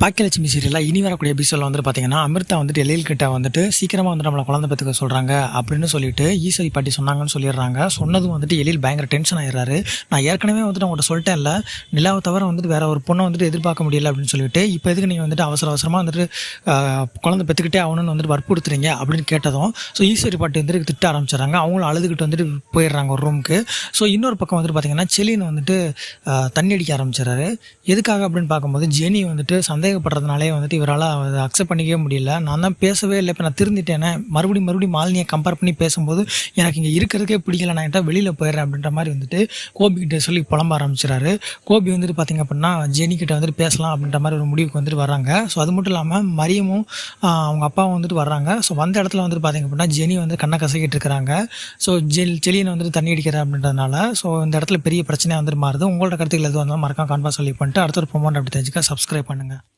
பாக்கியலட்சுமி சீரியலில் இனி வரக்கூடிய எபிசோடில் வந்துட்டு பார்த்தீங்கன்னா அமிர்தா வந்துட்டு எழில் கிட்ட வந்துட்டு சீக்கிரமாக வந்து நம்மளை குழந்தை பெற்றுக்க சொல்கிறாங்க அப்படின்னு சொல்லிட்டு ஈஸ்வரி பாட்டி சொன்னாங்கன்னு சொல்லிடுறாங்க. சொன்னதும் வந்துட்டு எழில் பயங்கர டென்ஷன் ஆயிடுறாரு. நான் ஏற்கனவே வந்துட்டு அவங்கள்ட்ட சொல்லிட்டேன் இல்லை, நிலாவை தவிர வந்துட்டு வேற ஒரு பொண்ணை வந்துட்டு எதிர்பார்க்க முடியல அப்படின்னு சொல்லிட்டு, இப்போ எதுக்கு நீங்கள் வந்துட்டு அவசரமாக வந்துட்டு குழந்தை பெற்றுக்கிட்டே ஆகணும்னு வந்துட்டு வற்புறுத்துறீங்க அப்படின்னு கேட்டதும் ஸோ ஈஸ்வரி பாட்டி வந்துட்டு திட்ட ஆரம்பிச்சிடறாங்க. அவங்களும் அழுதுகிட்டு வந்துட்டு போயிடுறாங்க ஒரு ரூமுக்கு. ஸோ இன்னொரு பக்கம் வந்துட்டு பார்த்தீங்கன்னா செலின் வந்துட்டு தண்ணி அடிக்க ஆரம்பிச்சிடறாரு. எதுக்காக அப்படின்னு பார்க்கும்போது ஜெனி வந்துட்டு சந்தேகப்படுறதுனாலே வந்துட்டு இவரால் அதை அக்செப்ட் பண்ணிக்கவே முடியல. நான் தான் பேசவே இல்லை, இப்போ நான் திருந்திட்டேனே, மறுபடியும் மாலினியை கம்பேர் பண்ணி பேசும்போது எனக்கு இங்கே இருக்கிறதுக்கே பிடிக்கல, நான் என்கிட்ட வெளியில் போயிடுறேன் அப்படின்ற மாதிரி வந்துட்டு கோபிக்கிட்ட சொல்லி புலம்ப ஆரம்பிச்சிடாரு. கோபி வந்துட்டு பார்த்திங்க அப்படின்னா ஜெனிக்கிட்ட வந்துட்டு பேசலாம் அப்படின்ற மாதிரி ஒரு முடிவுக்கு வந்துட்டு வராங்க. ஸோ அது மட்டும் இல்லாமல் மரியமும் அவங்க அப்பாவும் வந்துட்டு வர்றாங்க. ஸோ வந்த இடத்துல வந்துட்டு பார்த்திங்க அப்படின்னா ஜெனி வந்து கண்ணை கசக்கிட்டு இருக்கிறாங்க. ஸோ செலியனை வந்துட்டு தண்ணி அடிக்கிற அப்படின்றதுனால ஸோ இந்த இடத்துல பெரிய பிரச்சனையாக வந்துட்டு மாறுது. உங்களோட கருத்துக்கள் எதுவும் வந்தாலும் மறக்காம கான்ஃபாஸ் சொல்லி பண்ணிட்டு அடுத்த ஒரு ப்ரோமோட் அப்படி தெரிஞ்சுக்க சப்ஸ்கிரைப் பண்ணுங்கள்.